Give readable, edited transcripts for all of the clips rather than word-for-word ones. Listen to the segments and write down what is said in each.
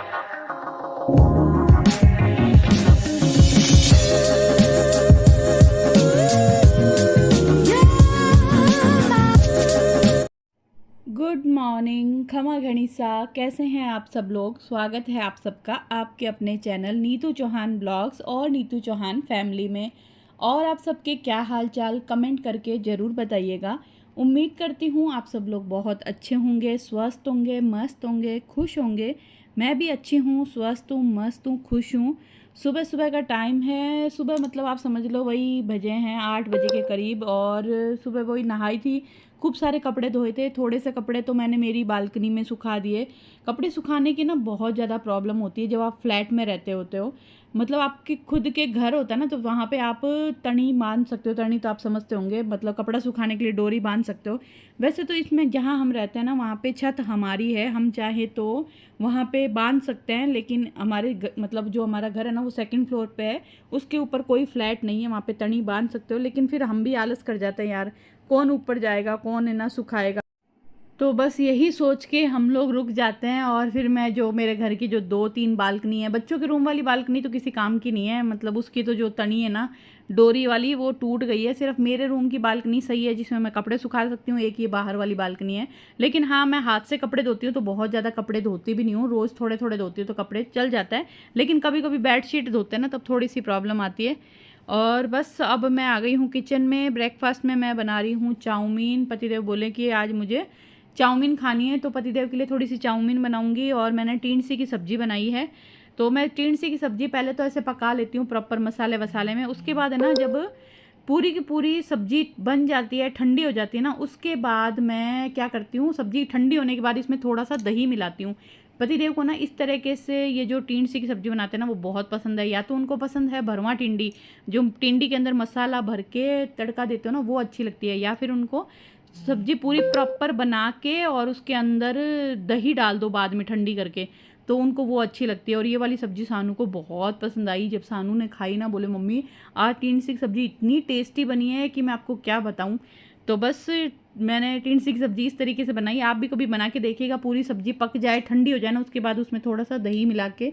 Good morning खमा गणिसा, कैसे हैं आप सब लोग। स्वागत है आप सबका आपके अपने चैनल नीतू चौहान ब्लॉग्स और नीतू चौहान फैमिली में। और आप सबके क्या हाल चाल कमेंट करके ज़रूर बताइएगा। उम्मीद करती हूँ आप सब लोग बहुत अच्छे होंगे, स्वस्थ होंगे, मस्त होंगे, खुश होंगे। मैं भी अच्छी हूँ, स्वस्थ हूँ, मस्त हूँ, खुश हूँ। सुबह सुबह का टाइम है, सुबह मतलब आप समझ लो वही बजे हैं 8 बजे के करीब। और सुबह वही नहाई थी, खूब सारे कपड़े धोए थे। थोड़े से कपड़े तो मैंने मेरी बालकनी में सुखा दिए। कपड़े सुखाने की ना बहुत ज़्यादा प्रॉब्लम होती है जब आप फ्लैट में रहते होते हो। मतलब आपके खुद के घर होता है ना, तो वहाँ पे आप तनी बांध सकते हो। तनी तो आप समझते होंगे, मतलब कपड़ा सुखाने के लिए डोरी बांध सकते हो। वैसे तो इसमें जहाँ हम रहते हैं ना, वहाँ पे छत हमारी है, हम चाहे तो वहाँ पे बांध सकते हैं। लेकिन हमारे मतलब जो हमारा घर है ना वो सेकंड फ्लोर पे है, उसके ऊपर कोई फ्लैट नहीं है, वहाँ पे तनी बांध सकते हो। लेकिन फिर हम भी आलस कर जाते हैं यार, कौन ऊपर जाएगा, कौन है ना सुखाएगा। तो बस यही सोच के हम लोग रुक जाते हैं। और फिर मैं जो मेरे घर की जो 2-3 बालकनी है, बच्चों के रूम वाली बालकनी तो किसी काम की नहीं है, मतलब उसकी तो जो तनी है ना डोरी वाली वो टूट गई है। सिर्फ मेरे रूम की बालकनी सही है जिसमें मैं कपड़े सुखा सकती हूँ, एक ये बाहर वाली बालकनी है। लेकिन हाँ, मैं हाथ से कपड़े धोती हूँ तो बहुत ज़्यादा कपड़े धोती भी नहीं हूँ, रोज़ थोड़े थोड़े धोती हूँ तो कपड़े चल जाता है। लेकिन कभी कभी बेडशीट धोते हैं ना तब थोड़ी सी प्रॉब्लम आती है। और बस अब मैं आ गई हूँ किचन में। ब्रेकफास्ट में मैं बना रही हूँ चाउमीन। पतिदेव बोले कि आज मुझे चाउमीन खानी है, तो पतिदेव के लिए थोड़ी सी चाउमीन बनाऊंगी। और मैंने टिंडसी की सब्ज़ी बनाई है। तो मैं टिंडसी की सब्ज़ी पहले तो ऐसे पका लेती हूँ प्रॉपर मसाले वसाले में। उसके बाद है ना, जब पूरी की पूरी सब्ज़ी बन जाती है, ठंडी हो जाती है ना, उसके बाद मैं क्या करती हूँ, सब्ज़ी ठंडी होने के बाद इसमें थोड़ा सा दही मिलाती हूँ। पतिदेव को ना इस तरीके से ये जो टिंडसी की सब्ज़ी बनाते हैं ना वो बहुत पसंद है। या तो उनको पसंद है भरवा टिंडी, जो टिंडी के अंदर मसाला भर के तड़का देते हो ना, वो अच्छी लगती है। या फिर उनको सब्जी पूरी प्रॉपर बना के और उसके अंदर दही डाल दो बाद में ठंडी करके, तो उनको वो अच्छी लगती है। और ये वाली सब्ज़ी सानू को बहुत पसंद आई। जब सानू ने खाई ना, बोले मम्मी आज टिंडसी की सब्ज़ी इतनी टेस्टी बनी है कि मैं आपको क्या बताऊं। तो बस मैंने टिंडसी की सब्ज़ी इस तरीके से बनाई। आप भी कभी बना के देखिएगा, पूरी सब्ज़ी पक जाए, ठंडी हो जाए ना, उसके बाद उसमें थोड़ा सा दही मिला के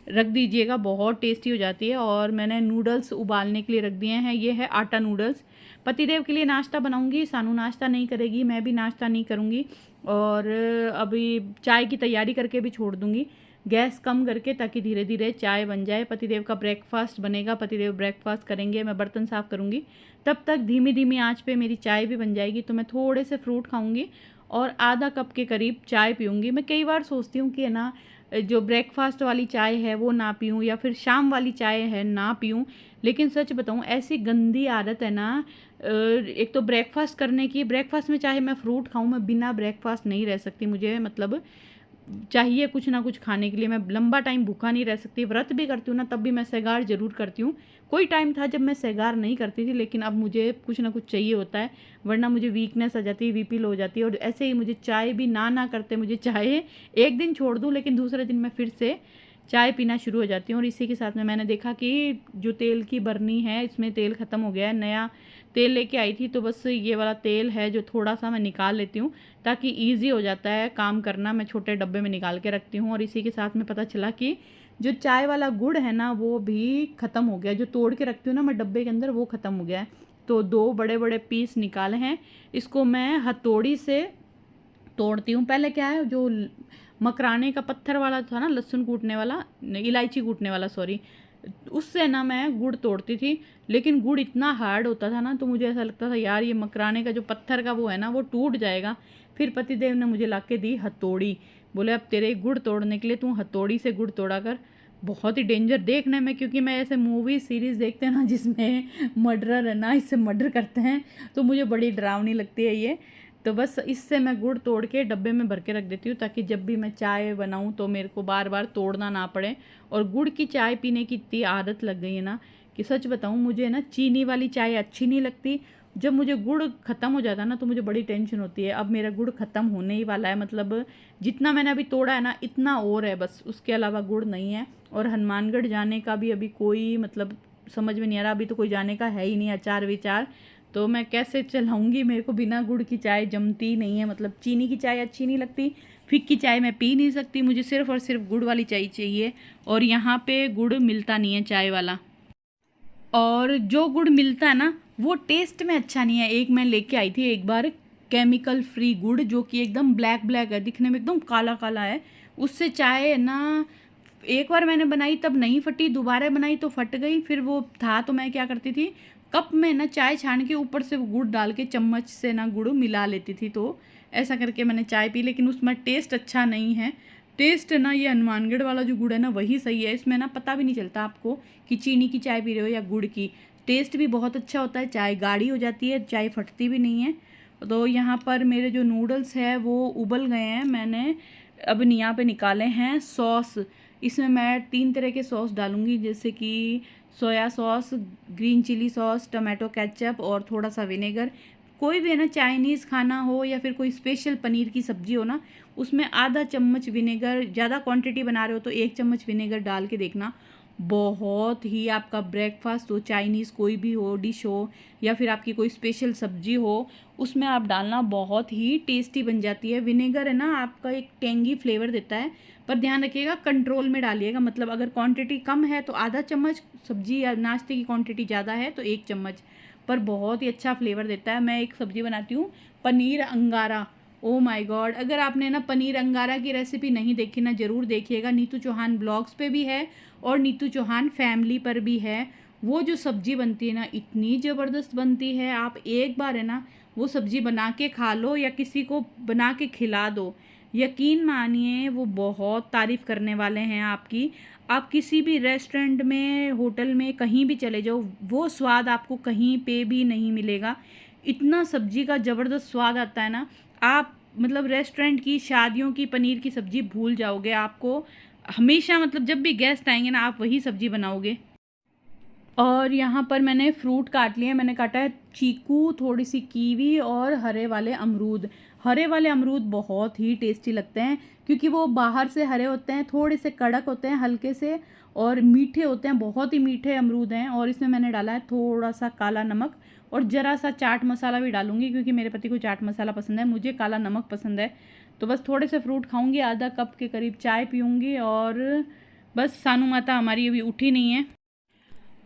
रख दीजिएगा, बहुत टेस्टी हो जाती है। और मैंने नूडल्स उबालने के लिए रख दिए हैं, ये है आटा नूडल्स। पतिदेव के लिए नाश्ता बनाऊंगी, सानू नाश्ता नहीं करेगी, मैं भी नाश्ता नहीं करूंगी। और अभी चाय की तैयारी करके भी छोड़ दूंगी, गैस कम करके, ताकि धीरे धीरे चाय बन जाए। पतिदेव का ब्रेकफास्ट बनेगा, पतिदेव ब्रेकफास्ट करेंगे, मैं बर्तन साफ़ करूंगी। तब तक धीमी धीमी आंच पे मेरी चाय भी बन जाएगी। तो मैं थोड़े से फ्रूट खाऊंगी और आधा कप के करीब चाय पीऊँगी। मैं कई बार सोचती हूँ कि है ना, जो ब्रेकफास्ट वाली चाय है वो ना पीऊँ, या फिर शाम वाली चाय है ना पीऊँ। लेकिन सच बताऊँ, ऐसी गंदी आदत है ना, एक तो ब्रेकफास्ट करने की, ब्रेकफास्ट में चाहे मैं फ्रूट खाऊं, मैं बिना ब्रेकफास्ट नहीं रह सकती। मुझे मतलब चाहिए कुछ ना कुछ खाने के लिए। मैं लंबा टाइम भूखा नहीं रह सकती। व्रत भी करती हूँ ना, तब भी मैं सेगार ज़रूर करती हूँ। कोई टाइम था जब मैं सेगार नहीं करती थी, लेकिन अब मुझे कुछ ना कुछ चाहिए होता है, वरना मुझे वीकनेस आ जाती है, बीपी लो हो जाती है। और ऐसे ही मुझे चाय भी ना करते, मुझे चाय एक दिन छोड़ दूँ लेकिन दूसरे दिन मैं फिर से चाय पीना शुरू हो जाती हूँ। और इसी के साथ में मैंने देखा कि जो तेल की बरनी है, इसमें तेल ख़त्म हो गया है। नया तेल लेके आई थी, तो बस ये वाला तेल है जो थोड़ा सा मैं निकाल लेती हूँ, ताकि ईजी हो जाता है काम करना। मैं छोटे डब्बे में निकाल के रखती हूँ। और इसी के साथ में पता चला कि जो चाय वाला गुड़ है ना वो भी ख़त्म हो गया, जो तोड़ के रखती हूँ ना मैं डब्बे के अंदर, वो ख़त्म हो गया है। तो 2 बड़े बड़े पीस निकाले हैं, इसको मैं हथौड़ी से तोड़ती हूँ। पहले क्या है, जो मकराने का पत्थर वाला था ना, लहसुन कूटने वाला, इलायची कूटने वाला, सॉरी, उससे ना मैं गुड़ तोड़ती थी। लेकिन गुड़ इतना हार्ड होता था ना, तो मुझे ऐसा लगता था यार ये मकराने का जो पत्थर का वो है ना वो टूट जाएगा। फिर पतिदेव ने मुझे ला के दी हथौड़ी, बोले अब तेरे गुड़ तोड़ने के लिए तू हथौड़ी से गुड़ तोड़ा कर। बहुत ही डेंजर देखने में, क्योंकि मैं ऐसे मूवी सीरीज़ देखते हैं ना जिसमें मर्डरर है ना, इससे मर्डर करते हैं, तो मुझे बड़ी डरावनी लगती है ये। तो बस इससे मैं गुड़ तोड़ के डब्बे में भर के रख देती हूँ, ताकि जब भी मैं चाय बनाऊँ तो मेरे को बार बार तोड़ना ना पड़े। और गुड़ की चाय पीने की इतनी आदत लग गई है ना, कि सच बताऊँ मुझे ना चीनी वाली चाय अच्छी नहीं लगती। जब मुझे गुड़ ख़त्म हो जाता है ना तो मुझे बड़ी टेंशन होती है। अब मेरा गुड़ ख़त्म होने ही वाला है, मतलब जितना मैंने अभी तोड़ा है ना इतना और है बस, उसके अलावा गुड़ नहीं है। और हनुमानगढ़ जाने का भी अभी कोई मतलब समझ में नहीं आ रहा, अभी तो कोई जाने का है ही नहीं, अचार विचार। तो मैं कैसे चलाऊंगी, मेरे को बिना गुड़ की चाय जमती नहीं है, मतलब चीनी की चाय अच्छी नहीं लगती। फिक्की चाय मैं पी नहीं सकती, मुझे सिर्फ़ और सिर्फ गुड़ वाली चाय चाहिए, और यहाँ पे गुड़ मिलता नहीं है चाय वाला। और जो गुड़ मिलता है ना वो टेस्ट में अच्छा नहीं है। एक मैं लेके आई थी एक बार केमिकल फ्री गुड़, जो कि एकदम ब्लैक ब्लैक है, दिखने में एकदम काला काला है। उससे चाय ना एक बार मैंने बनाई तब नहीं फटी, दोबारा बनाई तो फट गई। फिर वो था तो मैं क्या करती थी, कप में ना चाय छान के ऊपर से वो गुड़ डाल के चम्मच से ना गुड़ मिला लेती थी, तो ऐसा करके मैंने चाय पी, लेकिन उसमें टेस्ट अच्छा नहीं है। टेस्ट ना ये हनुमानगढ़ वाला जो गुड़ है ना वही सही है। इसमें ना पता भी नहीं चलता आपको कि चीनी की चाय पी रहे हो या गुड़ की। टेस्ट भी बहुत अच्छा होता है, चाय गाढ़ी हो जाती है, चाय फटती भी नहीं है। तो यहाँ पर मेरे जो नूडल्स है वो उबल गए हैं, मैंने अब यहाँ पे निकाले हैं सॉस। इसमें मैं 3 तरह के सॉस डालूँगी, जैसे कि soya sauce, green chilli sauce, tomato ketchup और थोड़ा सा विनेगर। कोई भी है ना चाइनीज़ खाना हो या फिर कोई स्पेशल पनीर की सब्ज़ी हो ना, उसमें आधा चम्मच विनेगर, ज़्यादा क्वांटिटी बना रहे हो तो 1 चम्मच विनेगर डाल के देखना। बहुत ही आपका ब्रेकफास्ट हो, चाइनीज़ कोई भी हो डिश हो या फिर आपकी कोई स्पेशल सब्जी हो, उसमें आप डालना, बहुत ही टेस्टी बन जाती है। विनेगर है ना आपका एक टेंगी फ्लेवर देता है, पर ध्यान रखिएगा कंट्रोल में डालिएगा। मतलब अगर क्वांटिटी कम है तो आधा चम्मच, सब्जी या नाश्ते की क्वांटिटी ज़्यादा है तो 1 चम्मच, पर बहुत ही अच्छा फ्लेवर देता है। मैं एक सब्ज़ी बनाती हूँ पनीर अंगारा, ओ माय गॉड। अगर आपने ना पनीर अंगारा की रेसिपी नहीं देखी ना, ज़रूर देखिएगा। नीतू चौहान ब्लॉग्स पे भी है और नीतू चौहान फैमिली पर भी है। वो जो सब्ज़ी बनती है ना इतनी ज़बरदस्त बनती है, आप एक बार है ना वो सब्ज़ी बना के खा लो या किसी को बना के खिला दो, यकीन मानिए वो बहुत तारीफ़ करने वाले हैं आपकी। आप किसी भी रेस्टोरेंट में, होटल में, कहीं भी चले जाओ, वो स्वाद आपको कहीं पे भी नहीं मिलेगा। इतना सब्ज़ी का ज़बरदस्त स्वाद आता है ना, आप मतलब रेस्टोरेंट की, शादियों की पनीर की सब्ज़ी भूल जाओगे। आपको हमेशा मतलब जब भी गेस्ट आएंगे ना आप वही सब्ज़ी बनाओगे। और यहाँ पर मैंने फ्रूट काट लिए, मैंने काटा है चीकू, थोड़ी सी कीवी और हरे वाले अमरूद। हरे वाले अमरूद बहुत ही टेस्टी लगते हैं, क्योंकि वो बाहर से हरे होते हैं, थोड़े से कड़क होते हैं हल्के से, और मीठे होते हैं, बहुत ही मीठे अमरूद हैं। और इसमें मैंने डाला है थोड़ा सा काला नमक और ज़रा सा चाट मसाला भी डालूंगी, क्योंकि मेरे पति को चाट मसाला पसंद है, मुझे काला नमक पसंद है। तो बस थोड़े से फ्रूट खाऊंगी, आधा कप के करीब चाय पीऊँगी, और बस सानू माता हमारी अभी उठी नहीं है।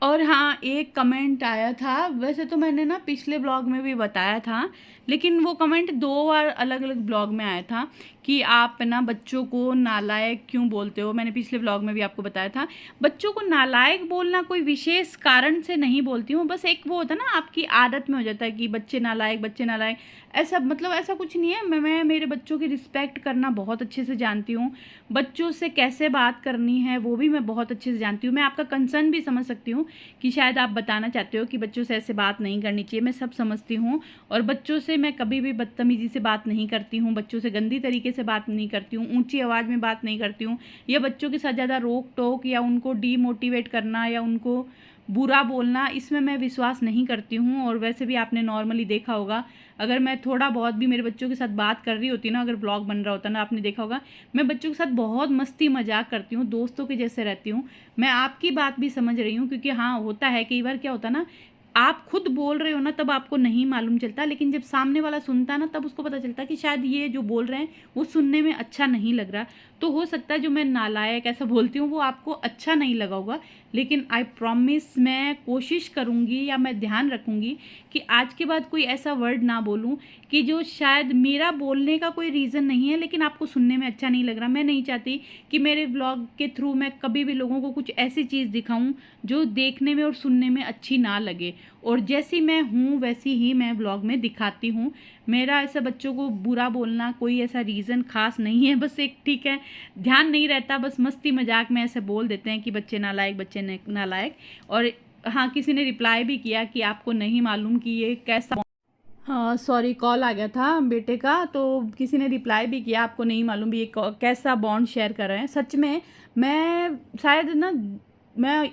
और हाँ, एक कमेंट आया था, वैसे तो मैंने ना पिछले ब्लॉग में भी बताया था, लेकिन वो कमेंट 2 बार अलग अलग ब्लॉग में आया था कि आप ना बच्चों को नालायक क्यों बोलते हो। मैंने पिछले ब्लॉग में भी आपको बताया था, बच्चों को नालायक बोलना कोई विशेष कारण से नहीं बोलती हूँ, बस एक वो होता है ना आपकी आदत में हो जाता है कि बच्चे नालायक, बच्चे नालायक। ऐसा मतलब ऐसा कुछ नहीं है। मैं मेरे बच्चों की रिस्पेक्ट करना बहुत अच्छे से जानती हूँ, बच्चों से कैसे बात करनी है वो भी मैं बहुत अच्छे से जानती हूँ। मैं आपका कंसर्न भी समझ सकती हूँ कि शायद आप बताना चाहते हो कि बच्चों से ऐसे बात नहीं करनी चाहिए, मैं सब समझती हूँ। और बच्चों से मैं कभी भी बदतमीज़ी से बात नहीं करती हूँ, बच्चों से गंदी तरीके से बात नहीं करती हूँ, ऊंची आवाज़ में बात नहीं करती हूँ, या बच्चों के साथ ज़्यादा रोक टोक या उनको डीमोटिवेट करना या उनको बुरा बोलना, इसमें मैं विश्वास नहीं करती हूँ। और वैसे भी आपने नॉर्मली देखा होगा, अगर मैं थोड़ा बहुत भी मेरे बच्चों के साथ बात कर रही होती ना, अगर ब्लॉग बन रहा होता ना, आपने देखा होगा मैं बच्चों के साथ बहुत मस्ती मजाक करती हूँ, दोस्तों के जैसे रहती हूँ। मैं आपकी बात भी समझ रही हूँ, क्योंकि हाँ होता है कई बार, क्या होता ना आप खुद बोल रहे हो ना तब आपको नहीं मालूम चलता, लेकिन जब सामने वाला सुनता है ना तब उसको पता चलता है कि शायद ये जो बोल रहे हैं वो सुनने में अच्छा नहीं लग रहा। तो हो सकता है जो मैं नालायक ऐसा बोलती हूँ वो आपको अच्छा नहीं लगा होगा, लेकिन आई प्रॉमिस मैं कोशिश करूँगी या मैं ध्यान रखूँगी कि आज के बाद कोई ऐसा वर्ड ना बोलूँ कि जो शायद मेरा बोलने का कोई रीज़न नहीं है लेकिन आपको सुनने में अच्छा नहीं लग रहा। मैं नहीं चाहती कि मेरे ब्लॉग के थ्रू मैं कभी भी लोगों को कुछ ऐसी चीज़ दिखाऊं जो देखने में और सुनने में अच्छी ना लगे, और जैसी मैं हूँ वैसी ही मैं ब्लॉग में दिखाती हूँ। मेरा ऐसा बच्चों को बुरा बोलना कोई ऐसा रीज़न खास नहीं है, बस एक ठीक है ध्यान नहीं रहता, बस मस्ती मजाक में ऐसे बोल देते हैं कि बच्चे नालायक, बच्चे नालायक। और हाँ, किसी ने रिप्लाई भी किया कि आपको नहीं मालूम कि ये कैसा, हाँ सॉरी कॉल आ गया था बेटे का, तो किसी ने रिप्लाई भी किया आपको नहीं मालूम भी ये कैसा बॉन्ड शेयर कर रहे हैं। सच में मैं शायद ना, मैं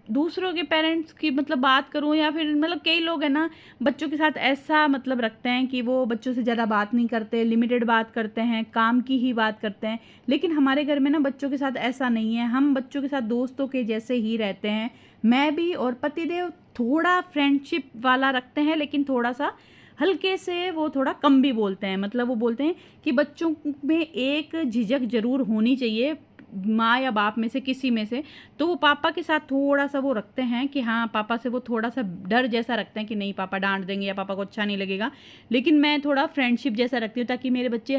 दूसरों के पेरेंट्स की मतलब बात करूं या फिर मतलब कई लोग हैं ना बच्चों के साथ ऐसा मतलब रखते हैं कि वो बच्चों से ज़्यादा बात नहीं करते, लिमिटेड बात करते हैं, काम की ही बात करते हैं। लेकिन हमारे घर में ना बच्चों के साथ ऐसा नहीं है, हम बच्चों के साथ दोस्तों के जैसे ही रहते हैं। मैं भी और पतिदेव थोड़ा फ्रेंडशिप वाला रखते हैं, लेकिन थोड़ा सा हल्के से वो थोड़ा कम भी बोलते हैं। मतलब वो बोलते हैं कि बच्चों में एक झिझक ज़रूर होनी चाहिए, माँ या बाप में से किसी में से। तो वो पापा के साथ थोड़ा-सा वो रखते हैं कि हाँ, पापा से वो थोड़ा-सा डर जैसा रखते हैं कि नहीं पापा डाँट देंगे या पापा को अच्छा नहीं लगेगा। लेकिन मैं थोड़ा फ्रेंडशिप जैसा रखती हूँ ताकि मेरे बच्चे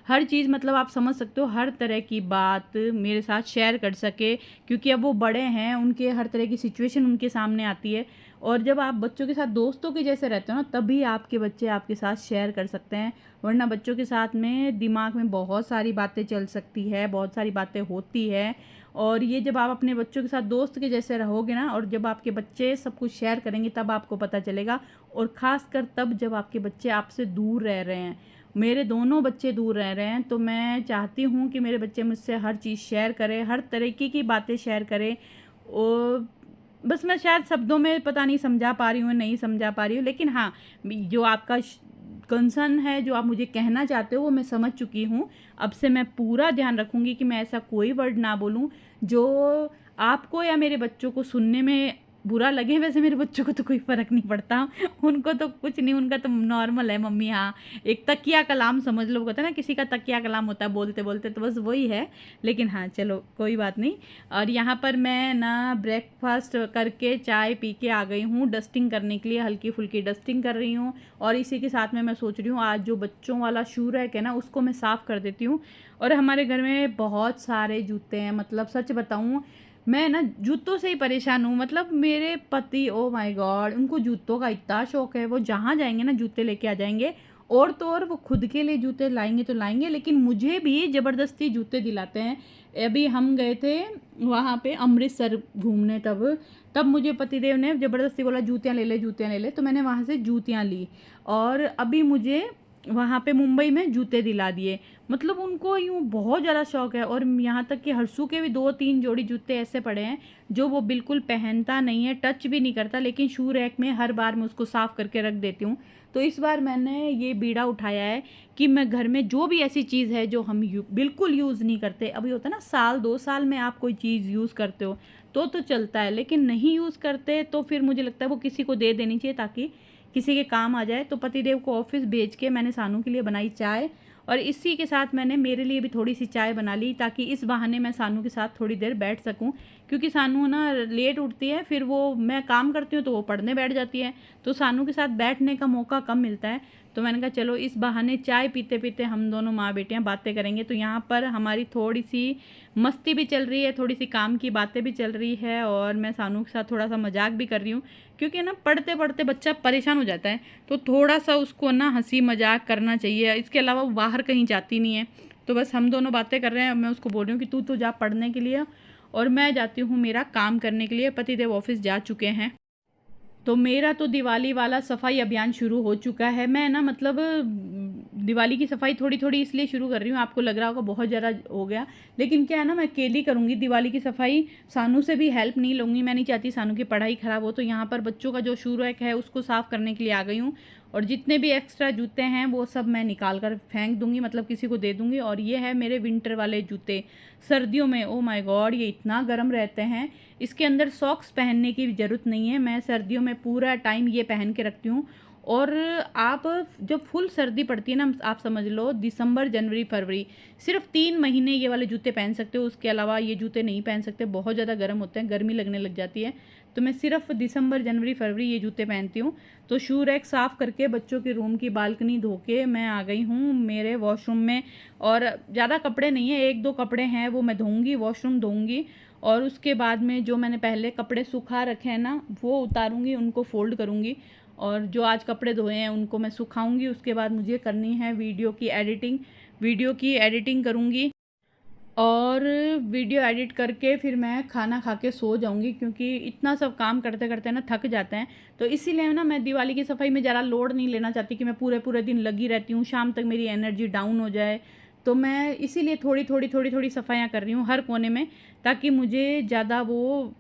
हर चीज़ मतलब आप समझ सकते हो, हर तरह की बात मेरे साथ शेयर कर सके, क्योंकि अब वो बड़े हैं, उनके हर तरह की सिचुएशन उनके सामने आती है। और जब आप बच्चों के साथ दोस्तों के जैसे रहते हो ना, तभी आपके बच्चे आपके साथ शेयर कर सकते हैं। वरना बच्चों के साथ में दिमाग में बहुत सारी बातें चल सकती है, बहुत सारी बातें होती है। और ये जब आप अपने बच्चों के साथ दोस्त के जैसे रहोगे ना, और जब आपके बच्चे सब कुछ शेयर करेंगे, तब आपको पता चलेगा। और ख़ासकर तब जब आपके बच्चे आपसे दूर रह रहे हैं। मेरे दोनों बच्चे दूर रह रहे हैं, तो मैं चाहती हूँ कि मेरे बच्चे मुझसे हर चीज़ शेयर करें, हर तरीके की बातें शेयर करें। और बस मैं शायद शब्दों में पता नहीं समझा पा रही हूँ, नहीं समझा पा रही हूँ, लेकिन हाँ, जो आपका कंसर्न है, जो आप मुझे कहना चाहते हो, वो मैं समझ चुकी हूँ। अब से मैं पूरा ध्यान रखूँगी कि मैं ऐसा कोई वर्ड ना बोलूँ जो आपको या मेरे बच्चों को सुनने में बुरा लगे। वैसे मेरे बच्चों को तो कोई फ़र्क नहीं पड़ता, उनको तो कुछ नहीं, उनका तो नॉर्मल है मम्मी हाँ, एक तकिया कलाम समझ लो, कहते हैं ना किसी का तकिया कलाम होता है बोलते बोलते, तो बस वही है। लेकिन हाँ चलो कोई बात नहीं। और यहाँ पर मैं ना ब्रेकफास्ट करके चाय पी के आ गई हूँ डस्टिंग करने के लिए, हल्की फुल्की डस्टिंग कर रही हूँ। और इसी के साथ में मैं सोच रही हूँ आज जो बच्चों वाला शू रैक है ना, उसको मैं साफ़ कर देती हूँ। और हमारे घर में बहुत सारे जूते हैं, मतलब सच बताऊँ मैं ना जूतों से ही परेशान हूँ। मतलब मेरे पति, ओ माय गॉड, उनको जूतों का इतना शौक है, वो जहाँ जाएंगे ना जूते लेके आ जाएंगे। और तो और वो खुद के लिए जूते लाएंगे तो लाएंगे, लेकिन मुझे भी ज़बरदस्ती जूते दिलाते हैं। अभी हम गए थे वहाँ पे अमृतसर घूमने, तब मुझे पतिदेव ने ज़बरदस्ती बोला जूतियाँ ले ले, जूतियाँ ले ले, तो मैंने वहाँ से जूतियाँ ली। और अभी मुझे वहाँ पे मुंबई में जूते दिला दिए। मतलब उनको यूँ बहुत ज़्यादा शौक़ है। और यहाँ तक कि हर्षू के भी 2-3 जोड़ी जूते ऐसे पड़े हैं जो वो बिल्कुल पहनता नहीं है, टच भी नहीं करता, लेकिन शू रैक में हर बार मैं उसको साफ़ करके रख देती हूँ। तो इस बार मैंने ये बीड़ा उठाया है कि मैं घर में जो भी ऐसी चीज़ है जो हम बिल्कुल यूज़ नहीं करते, अभी होता है ना साल 2 साल में आप कोई चीज़ यूज़ करते हो तो चलता है, लेकिन नहीं यूज़ करते तो फिर मुझे लगता है वो किसी को दे देनी चाहिए ताकि किसी के काम आ जाए। तो पतिदेव को ऑफिस भेज के मैंने सानू के लिए बनाई चाय, और इसी के साथ मैंने मेरे लिए भी थोड़ी सी चाय बना ली ताकि इस बहाने मैं सानू के साथ थोड़ी देर बैठ सकूं। क्योंकि सानू ना लेट उठती है, फिर वो मैं काम करती हूँ तो वो पढ़ने बैठ जाती है, तो सानू के साथ बैठने का मौका कम मिलता है। तो मैंने कहा चलो इस बहाने चाय पीते पीते हम दोनों माँ बेटियाँ बातें करेंगे। तो यहाँ पर हमारी थोड़ी सी मस्ती भी चल रही है, थोड़ी सी काम की बातें भी चल रही है, और मैं सानू के साथ थोड़ा सा मजाक भी कर रही हूँ। क्योंकि ना पढ़ते पढ़ते बच्चा परेशान हो जाता है, तो थोड़ा सा उसको ना हंसी मजाक करना चाहिए। इसके अलावा वो बाहर कहीं जाती नहीं है। तो बस हम दोनों बातें कर रहे हैं, मैं उसको बोल रही हूँ कि तू तो जा पढ़ने के लिए, और मैं जाती हूँ मेरा काम करने के लिए। पतिदेव ऑफिस जा चुके हैं। तो मेरा तो दिवाली वाला सफाई अभियान शुरू हो चुका है। मैं ना मतलब दिवाली की सफाई थोड़ी थोड़ी इसलिए शुरू कर रही हूँ, आपको लग रहा होगा बहुत ज़्यादा हो गया, लेकिन क्या है ना, मैं अकेली करूँगी दिवाली की सफाई, सानू से भी हेल्प नहीं लूँगी। मैं नहीं चाहती सानू की पढ़ाई ख़राब हो। तो यहाँ पर बच्चों का जो शू रैक है उसको साफ़ करने के लिए आ गई हूँ, और जितने भी एक्स्ट्रा जूते हैं वो सब मैं निकाल कर फेंक दूँगी, मतलब किसी को दे दूँगी। और ये है मेरे विंटर वाले जूते, सर्दियों में ओ माय गॉड ये इतना गर्म रहते हैं, इसके अंदर सॉक्स पहनने की ज़रूरत नहीं है। मैं सर्दियों में पूरा टाइम ये पहन के रखती हूँ। और आप जब फुल सर्दी पड़ती है ना, आप समझ लो दिसंबर जनवरी फरवरी, सिर्फ 3 महीने ये वाले जूते पहन सकते हो, उसके अलावा ये जूते नहीं पहन सकते, बहुत ज़्यादा गर्म होते हैं, गर्मी लगने लग जाती है। तो मैं सिर्फ दिसंबर जनवरी फरवरी ये जूते पहनती हूँ। तो शू रैक साफ़ करके बच्चों के रूम की बालकनी धो के मैं आ गई हूँ मेरे वॉशरूम में। और ज़्यादा कपड़े नहीं है, 1-2 कपड़े हैं वो मैं धोऊँगी, वॉशरूम धोऊँगी, और उसके बाद में जो मैंने पहले कपड़े सुखा रखे हैं ना वो उतारूँगी, उनको फ़ोल्ड करूँगी, और जो आज कपड़े धोए हैं उनको मैं सुखाऊंगी। उसके बाद मुझे करनी है वीडियो की एडिटिंग करूँगी, और वीडियो एडिट करके फिर मैं खाना खा के सो जाऊंगी, क्योंकि इतना सब काम करते करते ना थक जाते हैं। तो इसीलिए ना मैं दिवाली की सफाई में ज़्यादा लोड नहीं लेना चाहती कि मैं पूरे पूरे दिन लगी रहती हूँ, शाम तक मेरी एनर्जी डाउन हो जाए। तो मैं इसीलिए थोड़ी थोड़ी सफाइयाँ कर रही हूँ हर कोने में, ताकि मुझे ज़्यादा वो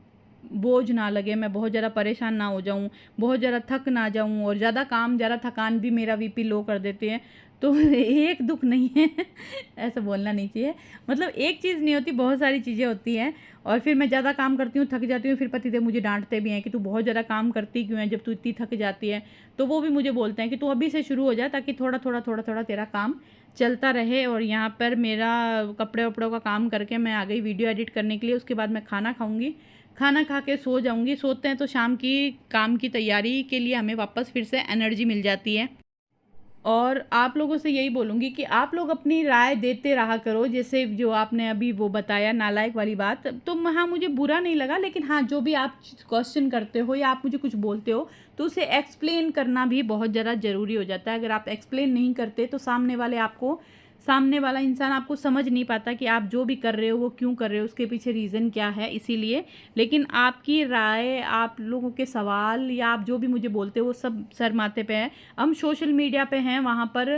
बोझ ना लगे, मैं बहुत ज़्यादा परेशान ना हो जाऊँ, बहुत ज़्यादा थक ना जाऊँ, और ज़्यादा काम, ज़्यादा थकान भी मेरा बीपी लो कर देती है। तो एक दुःख नहीं है ऐसा बोलना नहीं चाहिए, मतलब एक चीज़ नहीं होती, बहुत सारी चीज़ें होती हैं। और फिर मैं ज़्यादा काम करती हूँ, थक जाती हूँ, फिर पतिदेव मुझे डाँटते भी हैं कि तू बहुत ज़्यादा काम करती क्यों है जब तू इतनी थक जाती है। तो वो भी मुझे बोलते हैं कि तू अभी से शुरू हो जा, ताकि थोड़ा-थोड़ा तेरा काम चलता रहे। और यहाँ पर मेरा कपड़े-वपड़ों का काम करके मैं आ गई वीडियो एडिट करने के लिए। उसके बाद मैं खाना खाऊँगी, खाना खा के सो जाऊँगी। सोते हैं तो शाम की काम की तैयारी के लिए हमें वापस फिर से एनर्जी मिल जाती है। और आप लोगों से यही बोलूँगी कि आप लोग अपनी राय देते रहा करो, जैसे जो आपने अभी वो बताया नालायक वाली बात, तो हाँ मुझे बुरा नहीं लगा, लेकिन हाँ जो भी आप क्वेश्चन करते हो या आप मुझे कुछ बोलते हो तो उसे एक्सप्लेन करना भी बहुत ज़्यादा ज़रूरी हो जाता है। अगर आप एक्सप्लेन नहीं करते तो सामने वाला इंसान आपको समझ नहीं पाता कि आप जो भी कर रहे हो वो क्यों कर रहे हो, उसके पीछे रीज़न क्या है। इसीलिए लेकिन आपकी राय, आप लोगों के सवाल या आप जो भी मुझे बोलते हो वो सब सर माथे पे है। हम सोशल मीडिया पे हैं, वहाँ पर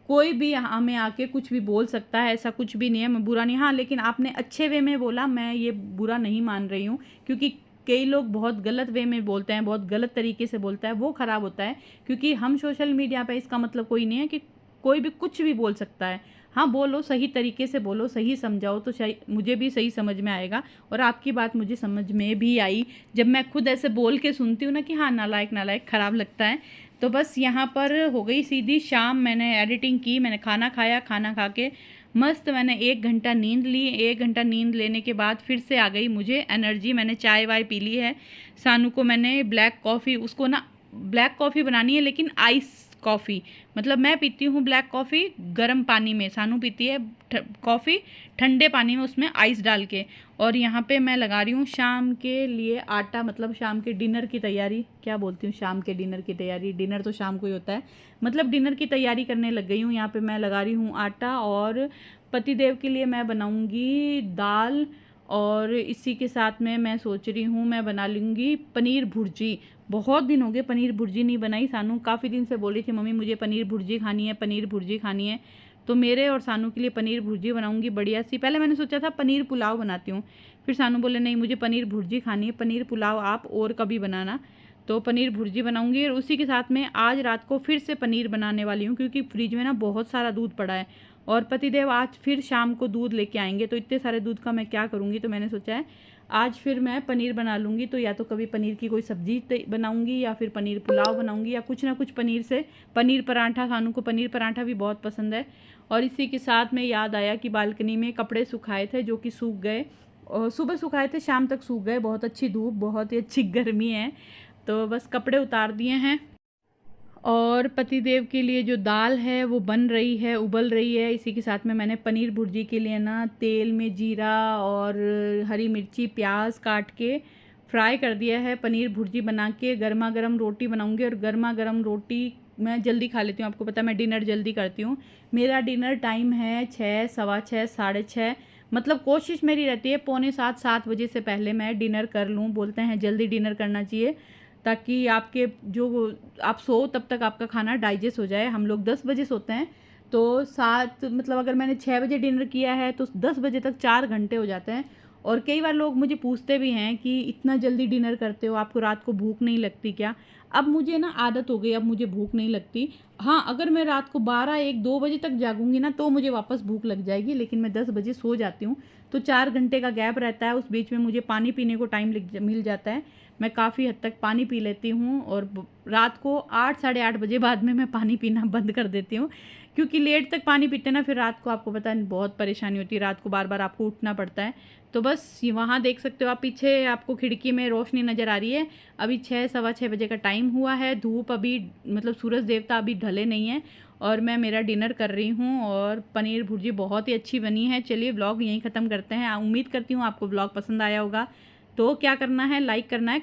कोई भी हमें आके कुछ भी बोल सकता है, ऐसा कुछ भी नहीं है, मैं बुरा नहीं। हाँ लेकिन आपने अच्छे वे में बोला, मैं ये बुरा नहीं मान रही हूँ, क्योंकि कई लोग बहुत गलत वे में बोलते हैं, बहुत गलत तरीके से बोलता है, वो ख़राब होता है। क्योंकि हम सोशल मीडिया पे, इसका मतलब कोई नहीं है कि कोई भी कुछ भी बोल सकता है। हाँ बोलो, सही तरीके से बोलो, सही समझाओ तो मुझे भी सही समझ में आएगा। और आपकी बात मुझे समझ में भी आई जब मैं खुद ऐसे बोल के सुनती हूँ ना कि हाँ नालायक नालायक, ख़राब लगता है। तो बस यहाँ पर हो गई सीधी शाम, मैंने एडिटिंग की, मैंने खाना खाया, खाना खा के मस्त मैंने 1 घंटा नींद ली। 1 घंटा नींद लेने के बाद फिर से आ गई मुझे एनर्जी। मैंने चाय वाय पी ली है। सानू को मैंने ब्लैक कॉफ़ी, उसको ना ब्लैक कॉफ़ी बनानी है लेकिन आइस कॉफ़ी, मतलब मैं पीती हूँ ब्लैक कॉफ़ी गर्म पानी में, सानू पीती है कॉफ़ी ठंडे पानी में, उसमें आइस डाल के। और यहाँ पे मैं लगा रही हूँ शाम के लिए आटा, मतलब शाम के डिनर की तैयारी, क्या बोलती हूँ, शाम के डिनर की तैयारी, डिनर तो शाम को ही होता है, मतलब डिनर की तैयारी करने लग गई हूँ। यहाँ पे मैं लगा रही हूँ आटा, और पतिदेव के लिए मैं बनाऊँगी दाल, और इसी के साथ में मैं सोच रही हूँ मैं बना लूँगी पनीर भुर्जी। बहुत दिन हो गए पनीर भुर्जी नहीं बनाई। सानू काफ़ी दिन से बोली थी मम्मी मुझे पनीर भुर्जी खानी है, पनीर भुर्जी खानी है। तो मेरे और सानू के लिए पनीर भुर्जी बनाऊंगी बढ़िया सी। पहले मैंने सोचा था पनीर पुलाव बनाती हूँ, फिर सानू बोले नहीं मुझे पनीर भुर्जी खानी है, पनीर पुलाव आप और कभी बनाना। तो पनीर भुर्जी बनाऊंगी, और उसी के साथ में आज रात को फिर से पनीर बनाने वाली हूँ, क्योंकि फ्रिज में ना बहुत सारा दूध पड़ा है, और पतिदेव आज फिर शाम को दूध लेके आएंगे। तो इतने सारे दूध का मैं क्या करूँगी, तो मैंने सोचा है आज फिर मैं पनीर बना लूँगी। तो या तो कभी पनीर की कोई सब्जी बनाऊँगी, या फिर पनीर पुलाव बनाऊँगी, या कुछ ना कुछ पनीर से। पनीर पराठा, खानू को पनीर पराठा भी बहुत पसंद है। और इसी के साथ में याद आया कि बालकनी में कपड़े सुखाए थे जो कि सूख गए, और सुबह सुखाए थे शाम तक सूख गए। बहुत अच्छी धूप, बहुत ही अच्छी गर्मी है, तो बस कपड़े उतार दिए हैं। और पतिदेव के लिए जो दाल है वो बन रही है, उबल रही है। इसी के साथ में मैंने पनीर भुर्जी के लिए ना तेल में जीरा और हरी मिर्ची प्याज काट के फ्राई कर दिया है। पनीर भुर्जी बना के गर्मा गर्म रोटी बनाऊंगी, और गर्मा गर्म रोटी मैं जल्दी खा लेती हूँ। आपको पता है मैं डिनर जल्दी करती हूँ। मेरा डिनर टाइम है 6, 6:15, 6:30, मतलब कोशिश मेरी रहती है 6:45, 7 बजे से पहले मैं डिनर कर लूँ। बोलते हैं जल्दी डिनर करना चाहिए, ताकि आपके जो आप सो तब तक आपका खाना डाइजेस्ट हो जाए। हम लोग 10 बजे सोते हैं, तो 7, मतलब अगर मैंने 6 बजे डिनर किया है तो 10 बजे तक 4 घंटे हो जाते हैं। और कई बार लोग मुझे पूछते भी हैं कि इतना जल्दी डिनर करते हो, आपको रात को भूख नहीं लगती क्या? अब मुझे ना आदत हो गई, अब मुझे भूख नहीं लगती। हाँ अगर मैं रात को 12, 1, 2 बजे तक जागूंगी ना तो मुझे वापस भूख लग जाएगी, लेकिन मैं 10 बजे सो जाती हूँ। तो 4 घंटे का गैप रहता है, उस बीच में मुझे पानी पीने को टाइम मिल जाता है। मैं काफ़ी हद तक पानी पी लेती हूँ, और रात को 8, 8:30 बजे बाद में मैं पानी पीना बंद कर देती हूँ, क्योंकि लेट तक पानी पीते ना फिर रात को आपको पता है बहुत परेशानी होती है, रात को बार बार आपको उठना पड़ता है। तो बस वहाँ देख सकते हो आप, पीछे आपको खिड़की में रोशनी नज़र आ रही है। अभी 6, 6:15 बजे का टाइम हुआ है। धूप अभी, मतलब सूरज देवता अभी ढले नहीं है, और मैं मेरा डिनर कर रही हूँ। और पनीर भुर्जी बहुत ही अच्छी बनी है। चलिए व्लॉग यहीं ख़त्म करते हैं। उम्मीद करती हूँ आपको व्लॉग पसंद आया होगा। तो क्या करना है, लाइक करना है,